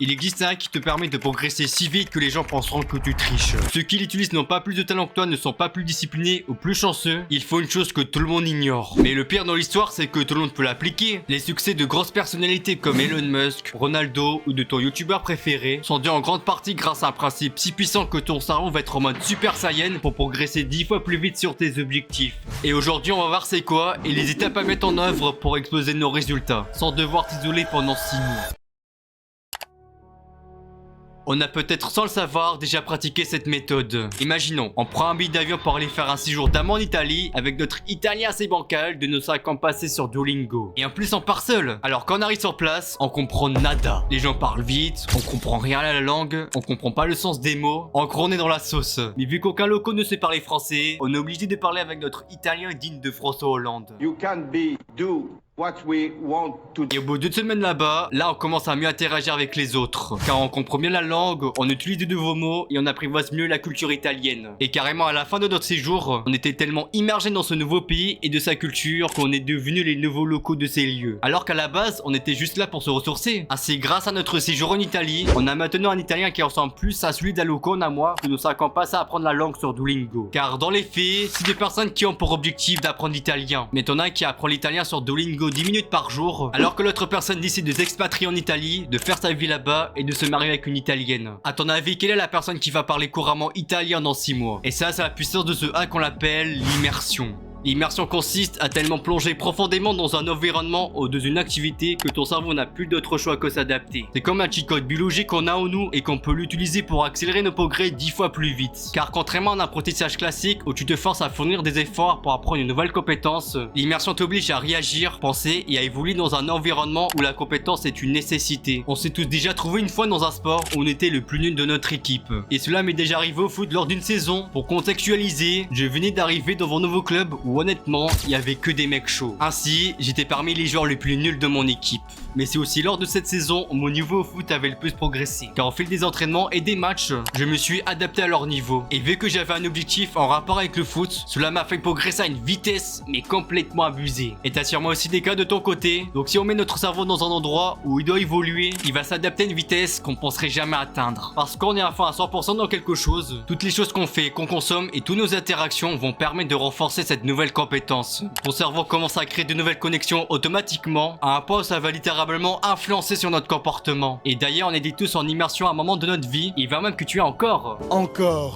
Il existe un hack qui te permet de progresser si vite que les gens penseront que tu triches. Ceux qui l'utilisent n'ont pas plus de talent que toi, ne sont pas plus disciplinés ou plus chanceux. Il faut une chose que tout le monde ignore. Mais le pire dans l'histoire, c'est que tout le monde peut l'appliquer. Les succès de grosses personnalités comme Elon Musk, Ronaldo ou de ton youtubeur préféré sont dus en grande partie grâce à un principe si puissant que ton cerveau va être en mode Super Saiyan pour progresser 10 fois plus vite sur tes objectifs. Et aujourd'hui, on va voir c'est quoi et les étapes à mettre en œuvre pour exploser nos résultats, sans devoir t'isoler pendant 6 mois. On a peut-être sans le savoir déjà pratiqué cette méthode. Imaginons, on prend un billet d'avion pour aller faire un séjour d'un mois en Italie avec notre italien assez bancal de nos 5 ans passés sur Duolingo. Et en plus on part seul. Alors quand on arrive sur place, on comprend nada. Les gens parlent vite, on comprend rien à la langue, on comprend pas le sens des mots. En gros on est dans la sauce. Mais vu qu'aucun loco ne sait parler français, on est obligé de parler avec notre italien digne de François Hollande. You can do what we want to do. Et au bout d'une semaine là-bas, là on commence à mieux interagir avec les autres. Car on comprend bien la langue, on utilise de nouveaux mots et on apprivoise mieux la culture italienne. Et carrément à la fin de notre séjour, on était tellement immergé dans ce nouveau pays et de sa culture qu'on est devenus les nouveaux locaux de ces lieux. Alors qu'à la base, on était juste là pour se ressourcer. Ainsi, grâce à notre séjour en Italie, on a maintenant un italien qui ressemble plus à celui d'Alocon à moi que nos 5 ans passés à apprendre la langue sur Duolingo. Car dans les faits, c'est des personnes qui ont pour objectif d'apprendre l'italien. Mais t'en as un qui apprend l'italien sur Duolingo 10 minutes par jour, alors que l'autre personne décide de s'expatrier en Italie, de faire sa vie là-bas et de se marier avec une italienne. À ton avis, quelle est la personne qui va parler couramment italien dans 6 mois? Et ça, c'est la puissance de ce hack qu'on appelle l'immersion. L'immersion consiste à tellement plonger profondément dans un environnement ou dans une activité que ton cerveau n'a plus d'autre choix que s'adapter. C'est comme un cheat code biologique qu'on a en nous et qu'on peut l'utiliser pour accélérer nos progrès 10 fois plus vite. Car contrairement à un apprentissage classique où tu te forces à fournir des efforts pour apprendre une nouvelle compétence, l'immersion t'oblige à réagir, penser et à évoluer dans un environnement où la compétence est une nécessité. On s'est tous déjà trouvé une fois dans un sport où on était le plus nul de notre équipe. Et cela m'est déjà arrivé au foot lors d'une saison. Pour contextualiser, je venais d'arriver dans un nouveau club où honnêtement, il y avait que des mecs chauds. Ainsi, j'étais parmi les joueurs les plus nuls de mon équipe. Mais c'est aussi lors de cette saison où mon niveau au foot avait le plus progressé. Car au fil des entraînements et des matchs, je me suis adapté à leur niveau. Et vu que j'avais un objectif en rapport avec le foot, cela m'a fait progresser à une vitesse mais complètement abusée. Et t'as sûrement aussi des cas de ton côté. Donc si on met notre cerveau dans un endroit où il doit évoluer, il va s'adapter à une vitesse qu'on penserait jamais atteindre. Parce qu'on est à fond à 100% dans quelque chose, toutes les choses qu'on fait, qu'on consomme et toutes nos interactions vont permettre de renforcer cette nouvelle compétence. Ton cerveau commence à créer de nouvelles connexions automatiquement, à un point où ça va littéralement influencer sur notre comportement. Et d'ailleurs, on est tous en immersion à un moment de notre vie, il va même que tu es encore.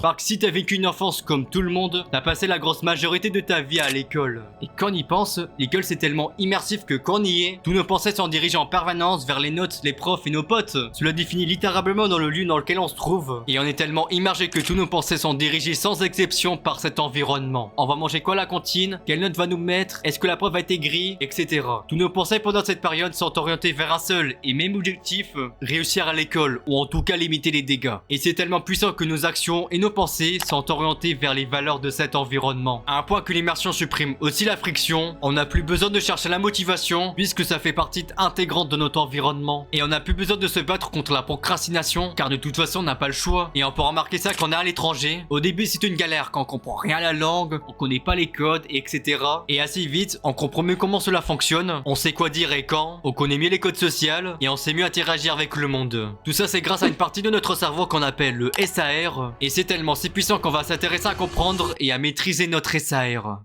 Parce que si t'as vécu une enfance comme tout le monde, t'as passé la grosse majorité de ta vie à l'école. Et quand on y pense, l'école c'est tellement immersif que quand on y est, tous nos pensées s'en dirigent en permanence vers les notes, les profs et nos potes. Cela définit littéralement dans le lieu dans lequel on se trouve. Et on est tellement immergé que tous nos pensées sont dirigées sans exception par cet environnement. On va manger quoi à la cantine? Quelle note va nous mettre? Est-ce que la prof va être aigrie? Etc. Tous nos pensées pendant cette période sont orientées vers un seul et même objectif, réussir à l'école ou en tout cas limiter les dégâts. Et c'est tellement puissant que nos actions et nos pensées sont orientées vers les valeurs de cet environnement. À un point que l'immersion supprime aussi la friction, on n'a plus besoin de chercher la motivation puisque ça fait partie intégrante de notre environnement. Et on n'a plus besoin de se battre contre la procrastination car de toute façon on n'a pas le choix. Et on peut remarquer ça quand on est à l'étranger. Au début c'est une galère quand on comprend rien à la langue, on connaît pas les codes etc. Et assez vite on comprend mieux comment cela fonctionne, on sait quoi dire et quand, on connaît mieux les codes sociaux et on sait mieux interagir avec le monde. Tout ça c'est grâce à une partie de notre cerveau qu'on appelle le SAR et c'est tellement si puissant qu'on va s'intéresser à comprendre et à maîtriser notre SAR.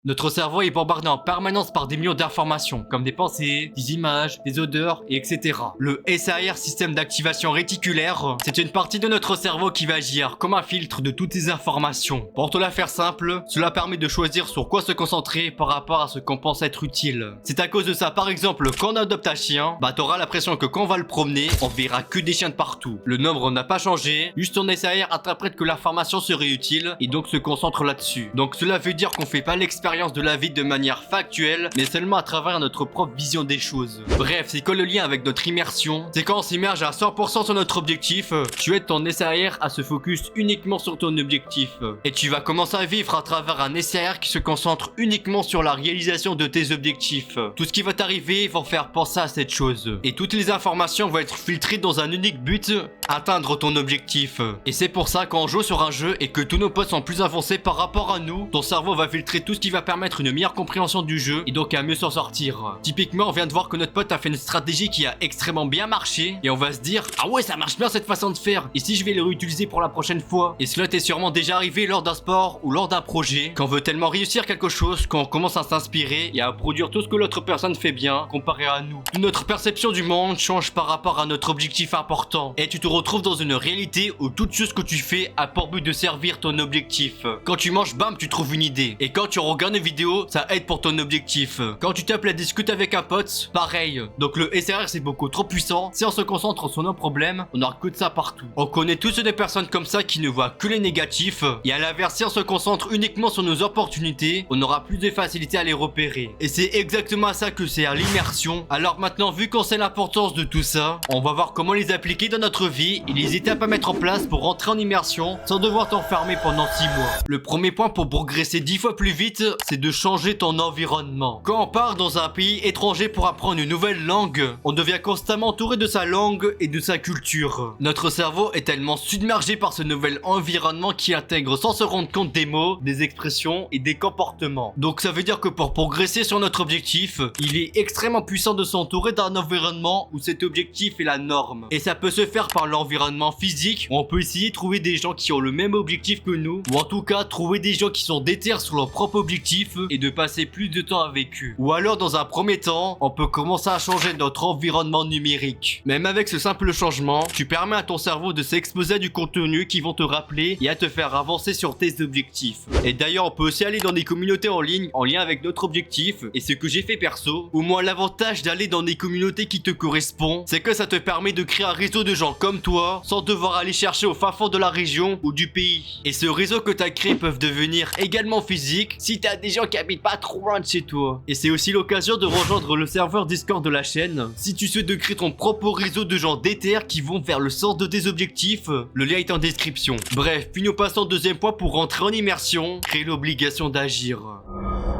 Notre cerveau est bombardé en permanence par des millions d'informations, comme des pensées, des images, des odeurs, et etc. Le SAR, système d'activation réticulaire, c'est une partie de notre cerveau qui va agir comme un filtre de toutes ces informations. Pour te la faire simple, cela permet de choisir sur quoi se concentrer par rapport à ce qu'on pense être utile. C'est à cause de ça, par exemple, quand on adopte un chien, bah t'auras l'impression que quand on va le promener, on verra que des chiens de partout. Le nombre n'a pas changé, juste ton SAR interprète que l'information serait utile et donc se concentre là-dessus. Donc cela veut dire qu'on fait pas l'expérience de la vie de manière factuelle, mais seulement à travers notre propre vision des choses. Bref, c'est quoi le lien avec notre immersion? C'est quand on s'immerge à 100% sur notre objectif, tu aides ton SAR à se focus uniquement sur ton objectif. Et tu vas commencer à vivre à travers un SAR qui se concentre uniquement sur la réalisation de tes objectifs. Tout ce qui va t'arriver va faire penser à cette chose. Et toutes les informations vont être filtrées dans un unique but, atteindre ton objectif. Et c'est pour ça quand on joue sur un jeu et que tous nos potes sont plus avancés par rapport à nous, ton cerveau va filtrer tout ce qui va permettre une meilleure compréhension du jeu et donc à mieux s'en sortir. Typiquement, on vient de voir que notre pote a fait une stratégie qui a extrêmement bien marché et on va se dire ah ouais, ça marche bien cette façon de faire, et si je vais le réutiliser pour la prochaine fois. Et cela t'est sûrement déjà arrivé lors d'un sport ou lors d'un projet, quand on veut tellement réussir quelque chose qu'on commence à s'inspirer et à produire tout ce que l'autre personne fait bien comparé à nous. Notre perception du monde change par rapport à notre objectif important et tu te retrouves dans une réalité où toute chose que tu fais a pour but de servir ton objectif. Quand tu manges, bam, tu trouves une idée, et quand tu regardes une vidéo, ça aide pour ton objectif. Quand tu t'appelles à discuter avec un pote, pareil. Donc le SRR c'est beaucoup trop puissant. Si on se concentre sur nos problèmes, on aura que de ça partout. On connaît tous des personnes comme ça qui ne voient que les négatifs, et à l'inverse, si on se concentre uniquement sur nos opportunités, on aura plus de facilité à les repérer. Et c'est exactement à ça que sert l'immersion. Alors maintenant, vu qu'on sait l'importance de tout ça, on va voir comment les appliquer dans notre vie et les étapes à mettre en place pour rentrer en immersion sans devoir t'enfermer pendant 6 mois. Le premier point pour progresser 10 fois plus vite, c'est de changer ton environnement. Quand on part dans un pays étranger pour apprendre une nouvelle langue, on devient constamment entouré de sa langue et de sa culture. Notre cerveau est tellement submergé par ce nouvel environnement qui intègre sans se rendre compte des mots, des expressions et des comportements. Donc ça veut dire que pour progresser sur notre objectif, il est extrêmement puissant de s'entourer d'un environnement où cet objectif est la norme. Et ça peut se faire par l'environnement physique, où on peut essayer de trouver des gens qui ont le même objectif que nous, ou en tout cas trouver des gens qui sont déter sur leur propre objectif et de passer plus de temps avec eux. Ou alors dans un premier temps, on peut commencer à changer notre environnement numérique. Même avec ce simple changement, tu permets à ton cerveau de s'exposer à du contenu qui vont te rappeler et à te faire avancer sur tes objectifs. Et d'ailleurs, on peut aussi aller dans des communautés en ligne en lien avec notre objectif, et ce que j'ai fait perso. Au moins l'avantage d'aller dans des communautés qui te correspondent, c'est que ça te permet de créer un réseau de gens comme toi sans devoir aller chercher au fin fond de la région ou du pays. Et ce réseau que tu as créé peuvent devenir également physique si tu as des gens qui habitent pas trop loin de chez toi. Et c'est aussi l'occasion de rejoindre le serveur Discord de la chaîne si tu souhaites de créer ton propre réseau de gens déter qui vont vers le sens de tes objectifs. Le lien est en description. Bref, puis nous passons au deuxième point pour rentrer en immersion, créer l'obligation d'agir.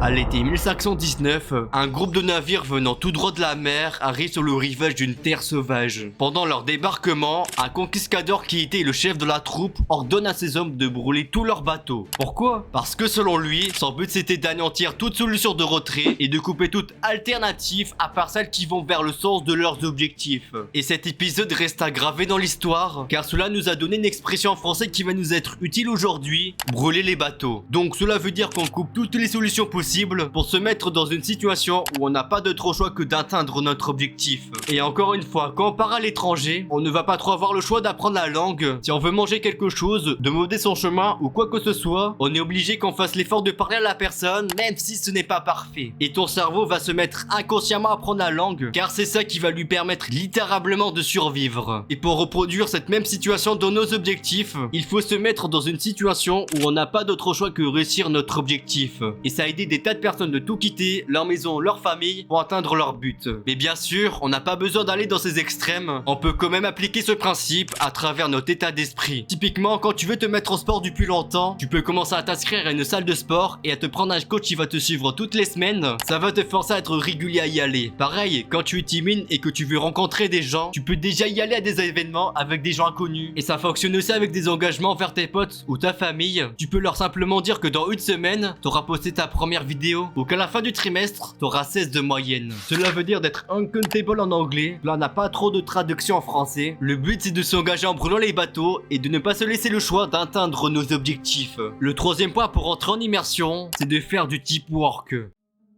À l'été 1519, un groupe de navires venant tout droit de la mer arrive sur le rivage d'une terre sauvage. Pendant leur débarquement, un conquistador qui était le chef de la troupe ordonne à ses hommes de brûler tous leurs bateaux. Pourquoi? Parce que selon lui, son but c'était d'anéantir toute solution de retrait et de couper toute alternative à part celles qui vont vers le sens de leurs objectifs. Et cet épisode resta gravé dans l'histoire car cela nous a donné une expression en français qui va nous être utile aujourd'hui, brûler les bateaux. Donc cela veut dire qu'on coupe toutes les solutions possibles pour se mettre dans une situation où on n'a pas d'autre choix que d'atteindre notre objectif. Et encore une fois, quand on part à l'étranger, on ne va pas trop avoir le choix d'apprendre la langue. Si on veut manger quelque chose, de modérer son chemin ou quoi que ce soit, on est obligé qu'on fasse l'effort de parler à la personne, même si ce n'est pas parfait. Et ton cerveau va se mettre inconsciemment à apprendre la langue, car c'est ça qui va lui permettre littéralement de survivre. Et pour reproduire cette même situation dans nos objectifs, il faut se mettre dans une situation où on n'a pas d'autre choix que réussir notre objectif. Et ça a aidé des tas de personnes de tout quitter, leur maison, leur famille, pour atteindre leur but. Mais bien sûr, on n'a pas besoin d'aller dans ces extrêmes, on peut quand même appliquer ce principe à travers notre état d'esprit. Typiquement, quand tu veux te mettre au sport depuis longtemps, tu peux commencer à t'inscrire à une salle de sport et à te prendre un coach qui va te suivre toutes les semaines. Ça va te forcer à être régulier à y aller. Pareil, quand tu es timide et que tu veux rencontrer des gens, tu peux déjà y aller à des événements avec des gens inconnus. Et ça fonctionne aussi avec des engagements vers tes potes ou ta famille. Tu peux leur simplement dire que dans une semaine, tu auras posté ta première vidéo ou qu'à la fin du trimestre, tu auras 16 de moyenne. Cela veut dire d'être uncountable en anglais. Là, on n'a pas trop de traduction en français. Le but, c'est de s'engager en brûlant les bateaux et de ne pas se laisser le choix d'atteindre nos objectifs. Le troisième point pour entrer en immersion, c'est de faire du deep work.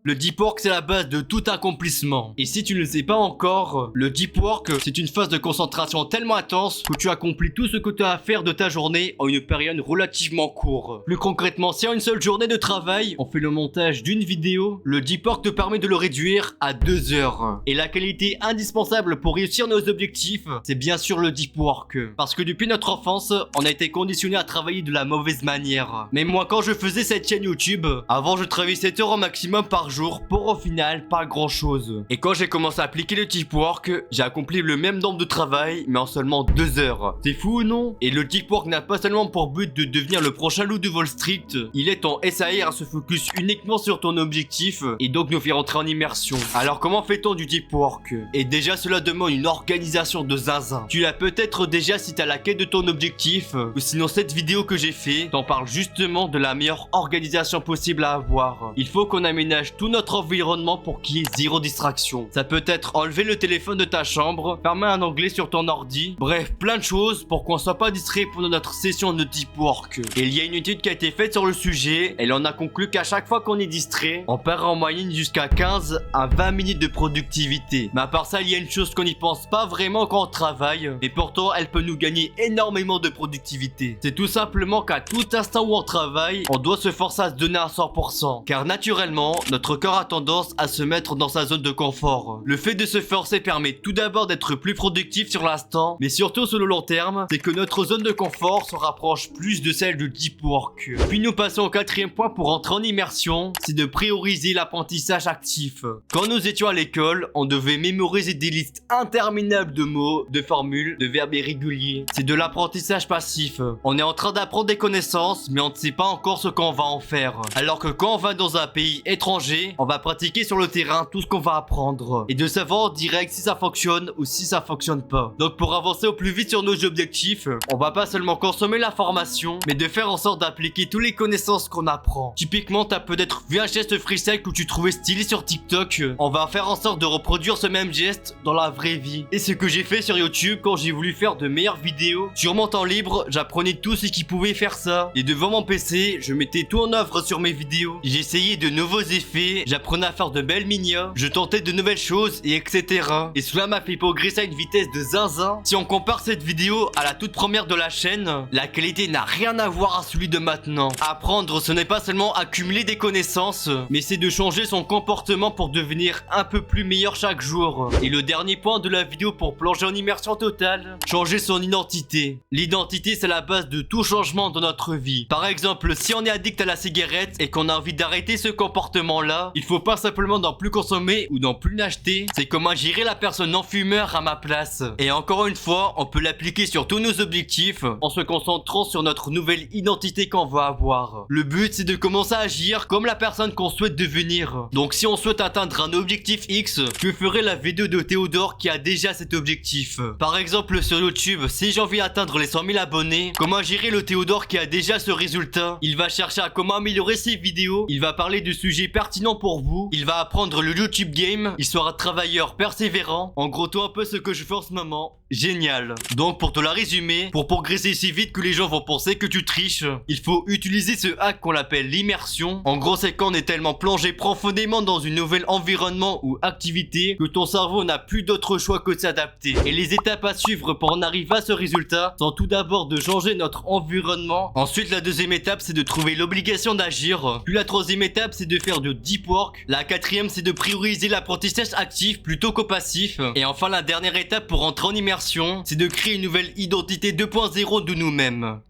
Le deep work, c'est la base de tout accomplissement. Et si tu ne le sais pas encore, le deep work, c'est une phase de concentration tellement intense que tu accomplis tout ce que tu as à faire de ta journée en une période relativement courte. Plus concrètement, si en une seule journée de travail, on fait le montage d'une vidéo, le deep work te permet de le réduire à 2 heures. Et la qualité indispensable pour réussir nos objectifs, c'est bien sûr le deep work. Parce que depuis notre enfance, on a été conditionné à travailler de la mauvaise manière. Mais moi, quand je faisais cette chaîne YouTube, avant je travaillais 7 heures au maximum par jour jour pour au final pas grand chose. Et quand j'ai commencé à appliquer le deep work, j'ai accompli le même nombre de travail mais en seulement 2 heures. C'est fou ou non? Et le deep work n'a pas seulement pour but de devenir le prochain loup de Wall Street, il est ton SAR à se focus uniquement sur ton objectif et donc nous faire entrer en immersion. Alors comment fait-on du deep work? Et déjà cela demande une organisation de zinzin. Tu l'as peut-être déjà si t'as la quête de ton objectif, ou sinon cette vidéo que j'ai fait t'en parle justement de la meilleure organisation possible à avoir. Il faut qu'on aménage tout notre environnement pour qu'il y ait zéro distraction. Ça peut être enlever le téléphone de ta chambre, fermer un onglet sur ton ordi, bref plein de choses pour qu'on soit pas distrait pendant notre session de deep work. Et il y a une étude qui a été faite sur le sujet, elle en a conclu qu'à chaque fois qu'on est distrait, on perd en moyenne jusqu'à 15 à 20 minutes de productivité. Mais à part ça, il y a une chose qu'on n'y pense pas vraiment quand on travaille, et pourtant elle peut nous gagner énormément de productivité. C'est tout simplement qu'à tout instant où on travaille, on doit se forcer à se donner à 100%. Car naturellement, notre corps a tendance à se mettre dans sa zone de confort. Le fait de se forcer permet tout d'abord d'être plus productif sur l'instant, mais surtout sur le long terme, c'est que notre zone de confort se rapproche plus de celle du deep work. Puis nous passons au 4e point pour entrer en immersion, c'est de prioriser l'apprentissage actif. Quand nous étions à l'école, on devait mémoriser des listes interminables de mots, de formules, de verbes irréguliers. C'est de l'apprentissage passif. On est en train d'apprendre des connaissances, mais on ne sait pas encore ce qu'on va en faire. Alors que quand on va dans un pays étranger, on va pratiquer sur le terrain tout ce qu'on va apprendre. Et de savoir en direct si ça fonctionne ou si ça fonctionne pas. Donc pour avancer au plus vite sur nos objectifs, on va pas seulement consommer l'information, mais de faire en sorte d'appliquer toutes les connaissances qu'on apprend. Typiquement, t'as peut-être vu un geste freestyle que tu trouvais stylé sur TikTok. On va faire en sorte de reproduire ce même geste dans la vraie vie. Et ce que j'ai fait sur YouTube quand j'ai voulu faire de meilleures vidéos. Sur mon temps libre, j'apprenais tout ce qui pouvait faire ça. Et devant mon PC, je mettais tout en œuvre sur mes vidéos. J'essayais de nouveaux effets, j'apprenais à faire de belles minias, je tentais de nouvelles choses et etc. Et cela m'a fait progresser à une vitesse de zinzin. Si on compare cette vidéo à la toute première de la chaîne, la qualité n'a rien à voir à celui de maintenant. Apprendre, ce n'est pas seulement accumuler des connaissances, mais c'est de changer son comportement pour devenir un peu plus meilleur chaque jour. Et le dernier point de la vidéo pour plonger en immersion totale, changer son identité. L'identité, c'est la base de tout changement dans notre vie. Par exemple, si on est addict à la cigarette et qu'on a envie d'arrêter ce comportement-là, il faut pas simplement n'en plus consommer ou n'en plus n'acheter, c'est comment gérer la personne non fumeur à ma place. Et encore une fois, on peut l'appliquer sur tous nos objectifs en se concentrant sur notre nouvelle identité qu'on va avoir. Le but, c'est de commencer à agir comme la personne qu'on souhaite devenir. Donc si on souhaite atteindre un objectif X, que ferait la vidéo de Théodore qui a déjà cet objectif? Par exemple sur YouTube, si j'ai envie d'atteindre les 100 000 abonnés, comment gérer le Théodore qui a déjà ce résultat? Il va chercher à comment améliorer ses vidéos, il va parler de sujets pertinents pour vous, il va apprendre le YouTube game, il sera travailleur persévérant. En gros, toi un peu ce que je fais en ce moment. Génial. Donc pour te la résumer, pour progresser si vite que les gens vont penser que tu triches, il faut utiliser ce hack qu'on appelle l'immersion. En gros, c'est quand on est tellement plongé profondément dans une nouvelle environnement ou activité que ton cerveau n'a plus d'autre choix que de s'adapter. Et les étapes à suivre pour en arriver à ce résultat sont tout d'abord de changer notre environnement. Ensuite, la deuxième étape, c'est de trouver l'obligation d'agir. Puis la troisième étape, c'est de faire de deep work. La quatrième, c'est de prioriser l'apprentissage actif plutôt qu'au passif. Et enfin, la dernière étape pour entrer en immersion, c'est de créer une nouvelle identité 2.0 de nous-mêmes.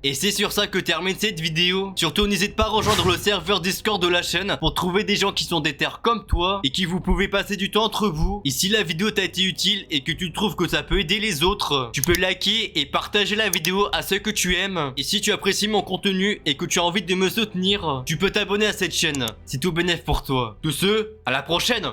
Et c'est sur ça que termine cette vidéo. Surtout n'hésite pas à rejoindre le serveur Discord de la chaîne pour trouver des gens qui sont déter comme toi et qui vous pouvez passer du temps entre vous. Et si la vidéo t'a été utile et que tu trouves que ça peut aider les autres, tu peux liker et partager la vidéo à ceux que tu aimes. Et si tu apprécies mon contenu et que tu as envie de me soutenir, tu peux t'abonner à cette chaîne. C'est tout bénef pour toi. Tous ceux, à la prochaine!